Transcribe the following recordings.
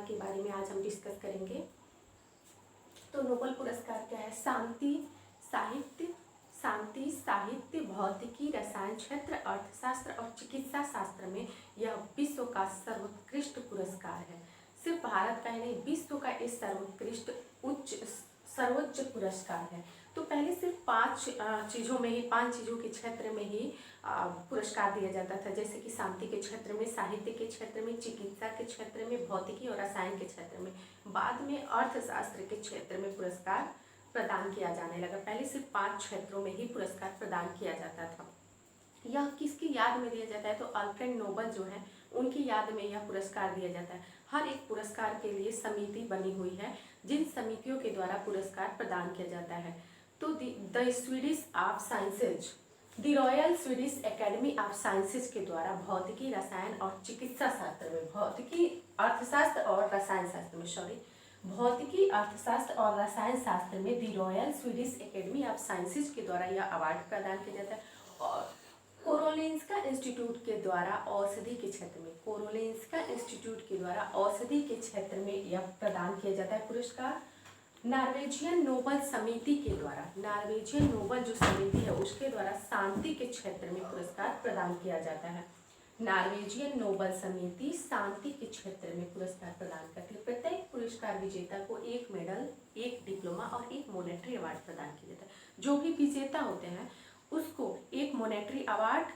पुरस्कार के बारे में आज हम डिस्कस करेंगे। तो नोबेल पुरस्कार क्या है? शांति, साहित्य, भौतिकी, रसायन क्षेत्र, अर्थशास्त्र और चिकित्सा शास्त्र में यह विश्व का सर्वोत्कृष्ट पुरस्कार है। सिर्फ भारत का ही नहीं, विश्व का ये सर्वोच्च पुरस्कार है। तो पहले सिर्फ पांच चीज़ों के क्षेत्र में ही पुरस्कार दिया जाता था, जैसे कि शांति के क्षेत्र में, साहित्य के क्षेत्र में, चिकित्सा के क्षेत्र में, भौतिकी और रसायन के क्षेत्र में। बाद में अर्थशास्त्र के क्षेत्र में पुरस्कार प्रदान किया जाने लगा। पहले सिर्फ 5 क्षेत्रों में ही पुरस्कार प्रदान किया जाता था। यह किसकी याद में दिया जाता है? तो अल्फ्रेड नोबेल जो है उनकी याद में यह पुरस्कार दिया जाता है। हर एक पुरस्कार के लिए समिति बनी हुई है, जिन समितियों के द्वारा पुरस्कार प्रदान किया जाता है। तो the Swedish of sciences, the royal Swedish academy of sciences के द्वारा भौतिकी, रसायन और चिकित्सा शास्त्र में, भौतिकी, अर्थशास्त्र और रसायन शास्त्र में भौतिकी, अर्थशास्त्र और रसायन शास्त्र में the royal Swedish academy of sciences के द्वारा यह अवार्ड प्रदान किया जाता है। और कोरोलेंस्का इंस्टीट्यूट के द्वारा औषधि के क्षेत्र में, कोरोलेंस्का इंस्टीट्यूट के द्वारा औषधि के क्षेत्र में यह प्रदान किया जाता है पुरस्कार। नॉर्वेजियन नोबेल समिति के द्वारा, नॉर्वेजियन नोबेल जो समिति है उसके द्वारा शांति के क्षेत्र में पुरस्कार प्रदान किया जाता है। नॉर्वेजियन नोबेल समिति शांति के क्षेत्र में पुरस्कार प्रदान करती है। प्रत्येक पुरस्कार विजेता को एक मेडल, एक डिप्लोमा और एक मॉनेटरी अवार्ड प्रदान किया जाता है। जो भी विजेता होते हैं उसको एक मॉनेटरी अवार्ड,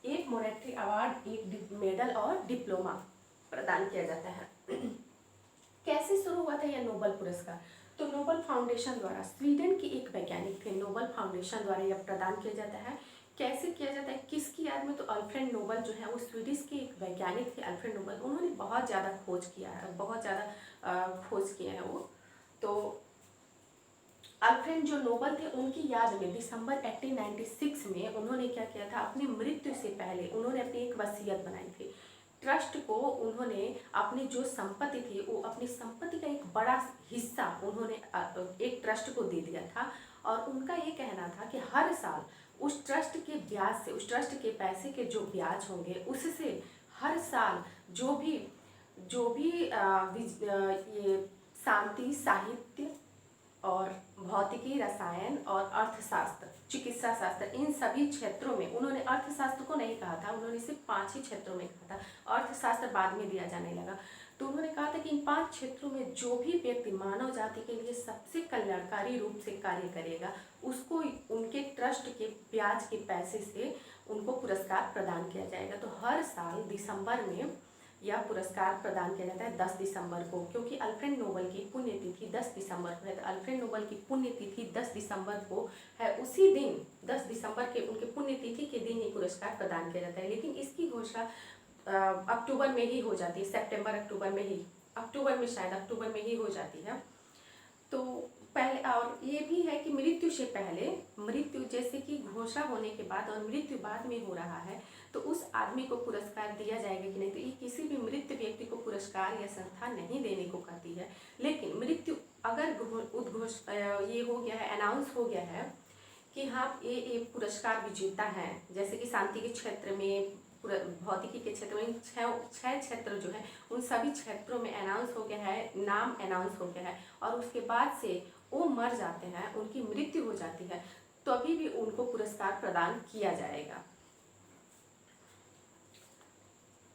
एक मेडल और डिप्लोमा प्रदान किया जाता है। कैसे शुरू हुआ था यह नोबेल पुरस्कार? तो नोबेल फाउंडेशन द्वारा, स्वीडन के एक वैज्ञानिक थे, नोबेल फाउंडेशन द्वारा यह प्रदान किया जाता है। कैसे किया जाता है, किसकी याद में? तो अल्फ्रेड नोबेल जो है वो स्वीडिश के एक वैज्ञानिक थे, अल्फ्रेड नोबेल। उन्होंने बहुत ज़्यादा खोज किया है, बहुत ज़्यादा खोज किए हैं वो। तो अल्फ्रेड जो नोबेल थे उनकी याद में दिसंबर 1896 में उन्होंने क्या किया था, अपनी मृत्यु से पहले उन्होंने अपनी एक वसीयत बनाई थी। ट्रस्ट को उन्होंने अपनी जो संपत्ति थी, वो अपनी संपत्ति का एक बड़ा हिस्सा उन्होंने एक ट्रस्ट को दे दिया था। और उनका ये कहना था कि हर साल उस ट्रस्ट के ब्याज से, उस ट्रस्ट के पैसे के जो ब्याज होंगे उससे हर साल जो भी ये शांति, साहित्य और भौतिकी, रसायन और अर्थशास्त्र, चिकित्सा शास्त्र, इन सभी क्षेत्रों में, उन्होंने अर्थशास्त्र को नहीं कहा था, उन्होंने सिर्फ 5 ही क्षेत्रों में कहा था, अर्थशास्त्र बाद में दिया जाने लगा। तो उन्होंने कहा था कि इन 5 क्षेत्रों में जो भी व्यक्ति मानव जाति के लिए सबसे कल्याणकारी रूप से कार्य करेगा उसको उनके ट्रस्ट के ब्याज के पैसे से उनको पुरस्कार प्रदान किया जाएगा। तो हर साल दिसंबर में यह पुरस्कार प्रदान किया जाता है 10 दिसंबर को, क्योंकि अल्फ्रेड नोबेल की पुण्यतिथि 10 दिसंबर को है। तो अल्फ्रेड नोबेल की पुण्यतिथि 10 दिसंबर को है, उसी दिन 10 दिसंबर के उनके पुण्यतिथि के दिन ही पुरस्कार प्रदान किया जाता है। लेकिन इसकी घोषणा अक्टूबर में ही हो जाती है, सितंबर अक्टूबर में ही, अक्टूबर में ही हो जाती है। तो पहले, और ये भी है कि मृत्यु से पहले, मृत्यु जैसे कि घोषणा होने के बाद और मृत्यु बाद में हो रहा है, तो उस आदमी को पुरस्कार दिया जाएगा कि नहीं, तो ये किसी भी मृत व्यक्ति को पुरस्कार या संस्था नहीं देने को कहती है। लेकिन मृत्यु अगर ये हो गया है, अनाउंस हो गया है कि हाँ ये पुरस्कार विजेता है, जैसे कि शांति के क्षेत्र में, भौतिकी के क्षेत्र में, 6 क्षेत्र जो है उन सभी क्षेत्रों में अनाउंस हो गया है, नाम अनाउंस हो गया है, और उसके बाद से वो मर जाते हैं, उनकी मृत्यु हो जाती है, तो अभी भी उनको पुरस्कार प्रदान किया जाएगा।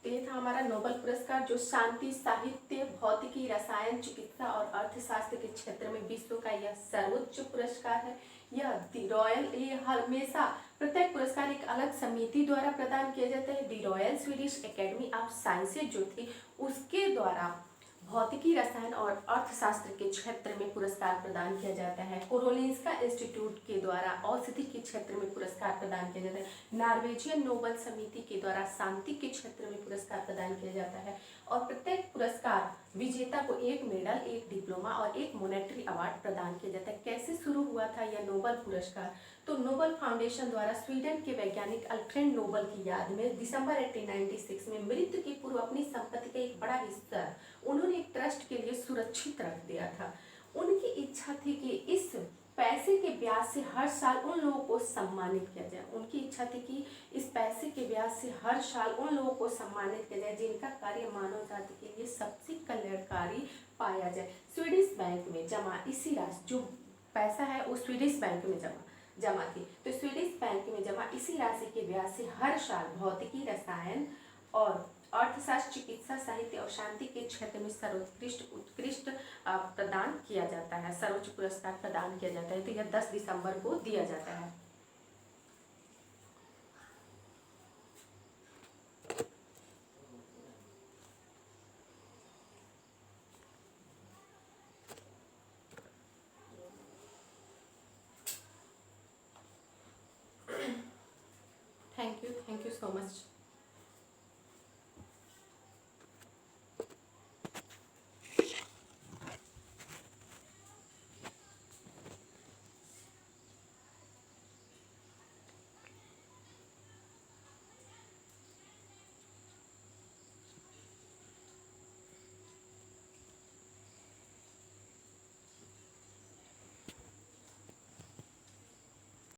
तो ये था हमारा नोबेल पुरस्कार, जो शांति, साहित्य, भौतिकी, रसायन, चिकित्सा और अर्थशास्त्र के क्षेत्र में विश्व का यह सर्वोच्च पुरस्कार है। ये हमेशा प्रत्येक पुरस्कार एक अलग समिति द्वारा प्रदान किया जाता है। The royal Swedish academy of sciences जो थी उसके द्वारा भौतिकी, रसायन और अर्थशास्त्र के क्षेत्र में पुरस्कार प्रदान किया जाता है। कोरोलेंस्का इंस्टीट्यूट के द्वारा औषधि के क्षेत्र में पुरस्कार प्रदान किया जाता है। नॉर्वेजियन नोबेल समिति के द्वारा शांति के क्षेत्र में पुरस्कार प्रदान किया जाता है। और प्रत्येक पुरस्कार विजेता को एक मेडल, एक डिप्लोमा और एक मॉनेटरी अवार्ड प्रदान किया जाता है। कैसे शुरू हुआ था यह नोबेल पुरस्कार? तो नोबेल फाउंडेशन द्वारा स्वीडन के वैज्ञानिक अल्फ्रेड नोबेल की याद में दिसंबर 1896 में मृत्यु के पूर्व अपनी संपत्ति का एक बड़ा हिस्सा उन्होंने एक ट्रस्ट के लिए सुरक्षित रख दिया था। उनकी इच्छा थी कि इस पैसे के ब्याज से हर साल उन लोगों को सम्मानित किया जाए। उनकी इच्छा थी कि इस पैसे के ब्याज से हर साल उन लोगों को सम्मानित किया जाए जिनका कार्य मानव जाति के लिए सबसे कल्याणकारी पाया जाए। स्वीडिश बैंक में जमा इसी राशि, जो पैसा है वो स्वीडिश बैंक में जमा थी, तो स्वीडिश बैंक में जमा इसी राशि के ब्याज से हर साल भौतिकी, रसायन और अर्थशास्त्र, चिकित्सा, साहित्य और शांति के क्षेत्र में उत्कृष्ट प्रदान किया जाता है, सर्वोच्च पुरस्कार प्रदान किया जाता है। तो यह 10 दिसंबर को दिया जाता है। Thank you so much.